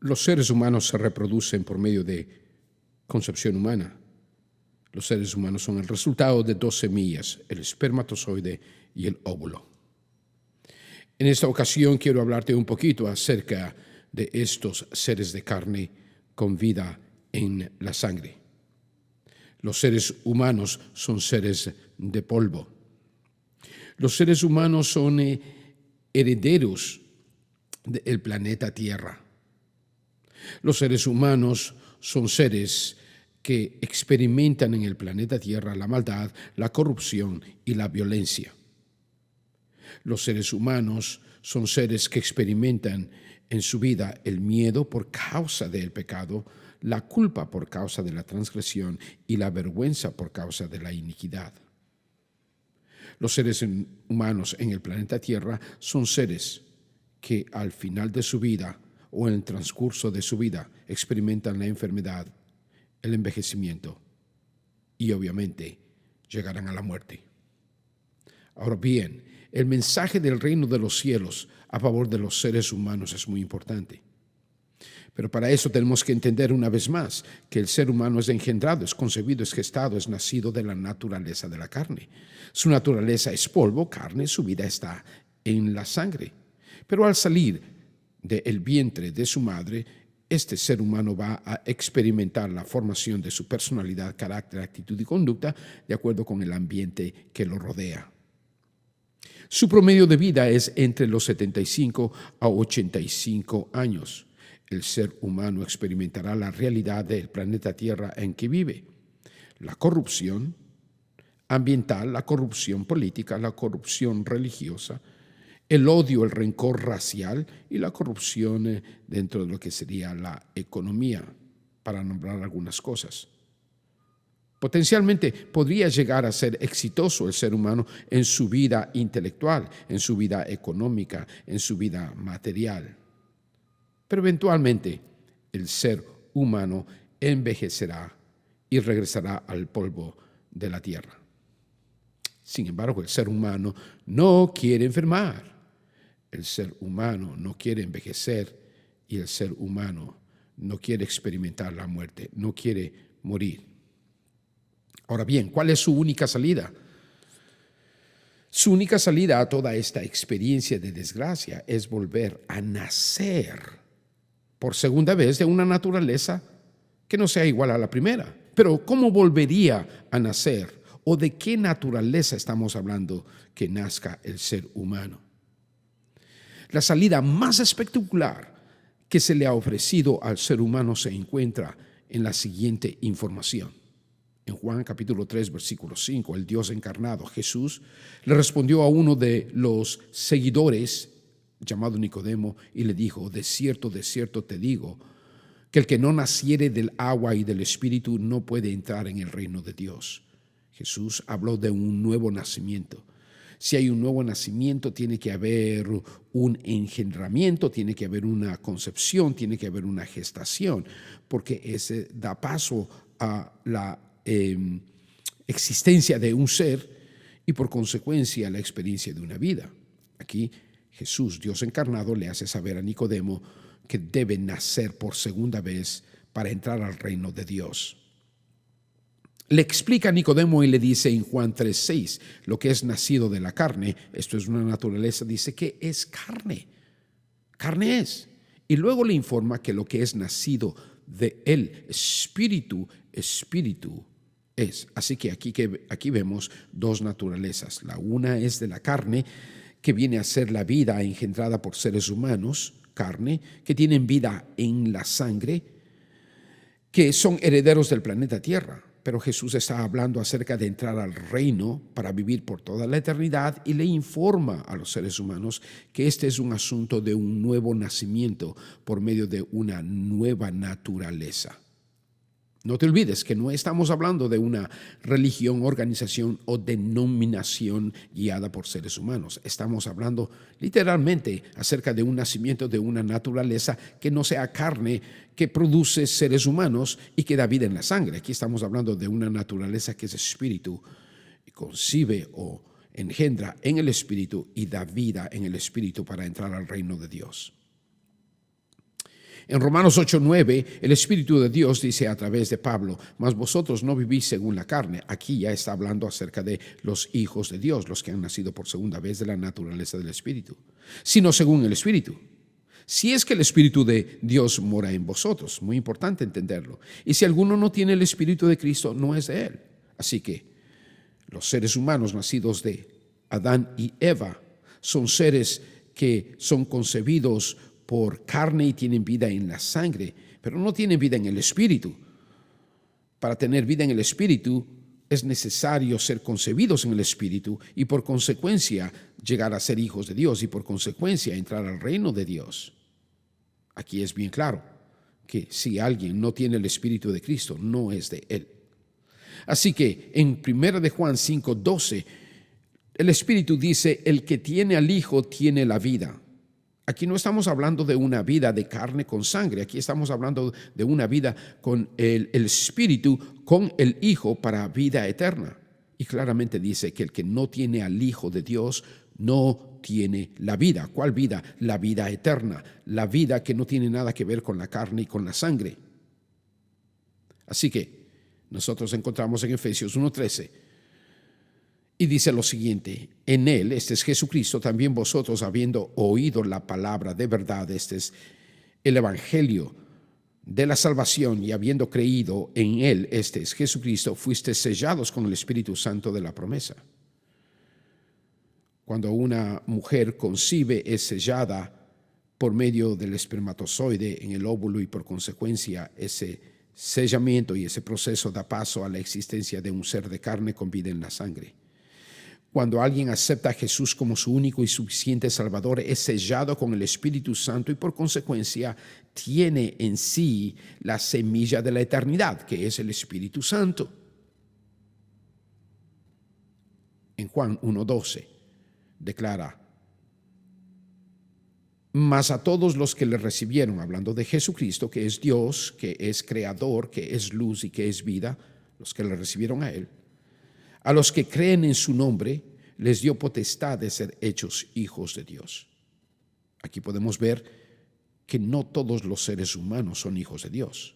Los seres humanos se reproducen por medio de concepción humana. Los seres humanos son el resultado de dos semillas, el espermatozoide y el óvulo. En esta ocasión quiero hablarte un poquito acerca de estos seres de carne con vida en la sangre. Los seres humanos son seres de polvo. Los seres humanos son herederos del planeta Tierra. Los seres humanos son seres que experimentan en el planeta Tierra la maldad, la corrupción y la violencia. Los seres humanos son seres que experimentan en su vida el miedo por causa del pecado, la culpa por causa de la transgresión y la vergüenza por causa de la iniquidad. Los seres humanos en el planeta Tierra son seres que al final de su vida o en el transcurso de su vida experimentan la enfermedad, el envejecimiento y obviamente llegarán a la muerte. Ahora bien, el mensaje del reino de los cielos a favor de los seres humanos es muy importante. Pero para eso tenemos que entender una vez más que el ser humano es engendrado, es concebido, es gestado, es nacido de la naturaleza de la carne. Su naturaleza es polvo, carne, su vida está en la sangre. Pero al salir del vientre de su madre, este ser humano va a experimentar la formación de su personalidad, carácter, actitud y conducta de acuerdo con el ambiente que lo rodea. Su promedio de vida es entre los 75 a 85 años. El ser humano experimentará la realidad del planeta Tierra en que vive. La corrupción ambiental, la corrupción política, la corrupción religiosa, el odio, el rencor racial y la corrupción dentro de lo que sería la economía, para nombrar algunas cosas. Potencialmente podría llegar a ser exitoso el ser humano en su vida intelectual, en su vida económica, en su vida material. Pero eventualmente el ser humano envejecerá y regresará al polvo de la tierra. Sin embargo, el ser humano no quiere enfermar. El ser humano no quiere envejecer y el ser humano no quiere experimentar la muerte, no quiere morir. Ahora bien, ¿cuál es su única salida? Su única salida a toda esta experiencia de desgracia es volver a nacer por segunda vez de una naturaleza que no sea igual a la primera. Pero ¿cómo volvería a nacer? ¿O de qué naturaleza estamos hablando que nazca el ser humano? La salida más espectacular que se le ha ofrecido al ser humano se encuentra en la siguiente información. En Juan capítulo 3, versículo 5, el Dios encarnado, Jesús, le respondió a uno de los seguidores llamado Nicodemo y le dijo: de cierto te digo, que el que no naciere del agua y del Espíritu no puede entrar en el reino de Dios. Jesús habló de un nuevo nacimiento. Si hay un nuevo nacimiento, tiene que haber un engendramiento, tiene que haber una concepción, tiene que haber una gestación, porque ese da paso a la existencia de un ser y por consecuencia la experiencia de una vida. Aquí Jesús, Dios encarnado, le hace saber a Nicodemo que debe nacer por segunda vez para entrar al reino de Dios. Le explica a Nicodemo y le dice en Juan 3:6, lo que es nacido de la carne, esto es una naturaleza, dice que es carne. Carne es. Y luego le informa que lo que es nacido de él, espíritu, espíritu es. Así que aquí vemos dos naturalezas. La una es de la carne, que viene a ser la vida engendrada por seres humanos, carne, que tienen vida en la sangre, que son herederos del planeta Tierra. Pero Jesús está hablando acerca de entrar al reino para vivir por toda la eternidad y le informa a los seres humanos que este es un asunto de un nuevo nacimiento por medio de una nueva naturaleza. No te olvides que no estamos hablando de una religión, organización o denominación guiada por seres humanos. Estamos hablando literalmente acerca de un nacimiento de una naturaleza que no sea carne, que produce seres humanos y que da vida en la sangre. Aquí estamos hablando de una naturaleza que es espíritu, y concibe o engendra en el espíritu y da vida en el espíritu para entrar al reino de Dios. En Romanos 8:9, el Espíritu de Dios dice a través de Pablo: mas vosotros no vivís según la carne. Aquí ya está hablando acerca de los hijos de Dios, los que han nacido por segunda vez de la naturaleza del Espíritu, sino según el Espíritu. Si es que el Espíritu de Dios mora en vosotros, muy importante entenderlo. Y si alguno no tiene el Espíritu de Cristo, no es de él. Así que los seres humanos nacidos de Adán y Eva son seres que son concebidos por carne y tienen vida en la sangre, pero no tienen vida en el Espíritu. Para tener vida en el Espíritu es necesario ser concebidos en el Espíritu y por consecuencia llegar a ser hijos de Dios y por consecuencia entrar al reino de Dios. Aquí es bien claro que si alguien no tiene el Espíritu de Cristo, no es de él. Así que en 1 de Juan 5:12, el Espíritu dice: el que tiene al Hijo tiene la vida. Aquí no estamos hablando de una vida de carne con sangre, aquí estamos hablando de una vida con el Espíritu, con el Hijo para vida eterna. Y claramente dice que el que no tiene al Hijo de Dios no tiene la vida. ¿Cuál vida? La vida eterna, la vida que no tiene nada que ver con la carne y con la sangre. Así que nosotros encontramos en Efesios 1:13 y dice lo siguiente: en él, este es Jesucristo, también vosotros, habiendo oído la palabra de verdad, este es el evangelio de la salvación, y habiendo creído en él, este es Jesucristo, fuisteis sellados con el Espíritu Santo de la promesa. Cuando una mujer concibe, es sellada por medio del espermatozoide en el óvulo y por consecuencia ese sellamiento y ese proceso da paso a la existencia de un ser de carne con vida en la sangre. Cuando alguien acepta a Jesús como su único y suficiente Salvador, es sellado con el Espíritu Santo y por consecuencia tiene en sí la semilla de la eternidad, que es el Espíritu Santo. En Juan 1:12 declara: mas a todos los que le recibieron, hablando de Jesucristo, que es Dios, que es creador, que es luz y que es vida, los que le recibieron a él, a los que creen en su nombre, les dio potestad de ser hechos hijos de Dios. Aquí podemos ver que no todos los seres humanos son hijos de Dios.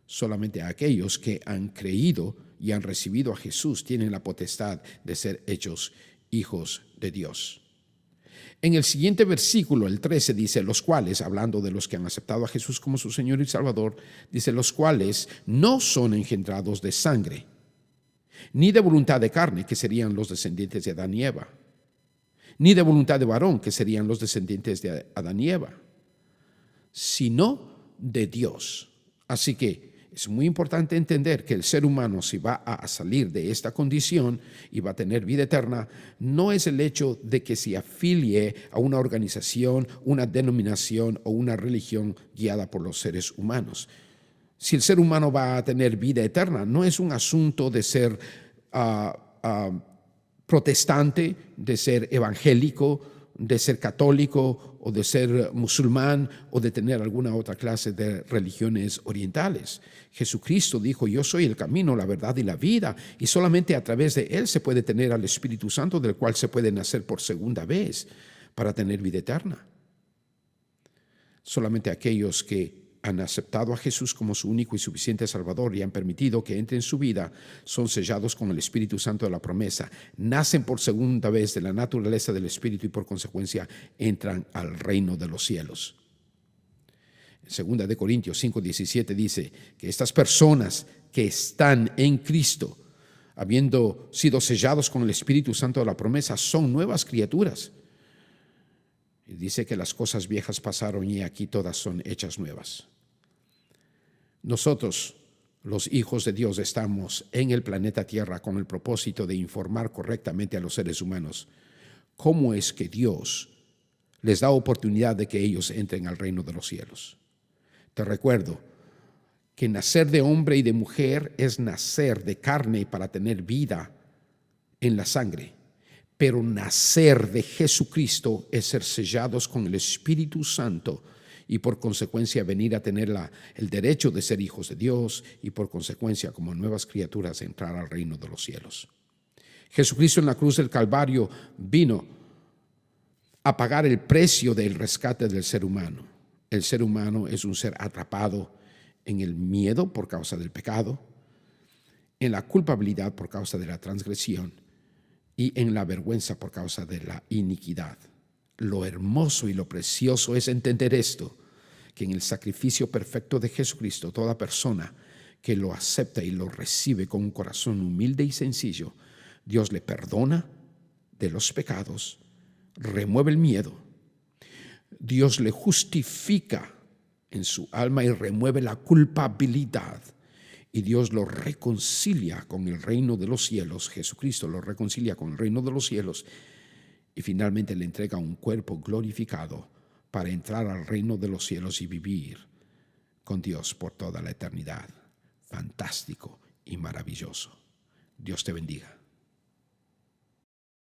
Solamente aquellos que han creído y han recibido a Jesús tienen la potestad de ser hechos hijos de Dios. En el siguiente versículo, el 13, dice: los cuales, hablando de los que han aceptado a Jesús como su Señor y Salvador, dice: los cuales no son engendrados de sangre, ni de voluntad de carne, que serían los descendientes de Adán y Eva, ni de voluntad de varón, que serían los descendientes de Adán y Eva, sino de Dios. Así que es muy importante entender que el ser humano, si va a salir de esta condición y va a tener vida eterna, no es el hecho de que se afilie a una organización, una denominación o una religión guiada por los seres humanos. Si el ser humano va a tener vida eterna, no es un asunto de ser protestante, de ser evangélico, de ser católico o de ser musulmán o de tener alguna otra clase de religiones orientales. Jesucristo dijo: yo soy el camino, la verdad y la vida, y solamente a través de él se puede tener al Espíritu Santo, del cual se puede nacer por segunda vez para tener vida eterna. Solamente aquellos que han aceptado a Jesús como su único y suficiente Salvador y han permitido que entre en su vida son sellados con el Espíritu Santo de la promesa, nacen por segunda vez de la naturaleza del Espíritu y por consecuencia entran al reino de los cielos. En 2 de Corintios 5:17 dice que estas personas que están en Cristo, habiendo sido sellados con el Espíritu Santo de la promesa, son nuevas criaturas. Y dice que las cosas viejas pasaron y aquí todas son hechas nuevas. Nosotros, los hijos de Dios, estamos en el planeta Tierra con el propósito de informar correctamente a los seres humanos cómo es que Dios les da oportunidad de que ellos entren al reino de los cielos. Te recuerdo que nacer de hombre y de mujer es nacer de carne para tener vida en la sangre. Pero nacer de Jesucristo es ser sellados con el Espíritu Santo y por consecuencia venir a tener el derecho de ser hijos de Dios y por consecuencia como nuevas criaturas entrar al reino de los cielos. Jesucristo en la cruz del Calvario vino a pagar el precio del rescate del ser humano. El ser humano es un ser atrapado en el miedo por causa del pecado, en la culpabilidad por causa de la transgresión y en la vergüenza por causa de la iniquidad. Lo hermoso y lo precioso es entender esto, que en el sacrificio perfecto de Jesucristo, toda persona que lo acepta y lo recibe con un corazón humilde y sencillo, Dios le perdona de los pecados, remueve el miedo, Dios le justifica en su alma y remueve la culpabilidad. Y Dios lo reconcilia con el reino de los cielos. Jesucristo lo reconcilia con el reino de los cielos. Y finalmente le entrega un cuerpo glorificado para entrar al reino de los cielos y vivir con Dios por toda la eternidad. Fantástico y maravilloso. Dios te bendiga.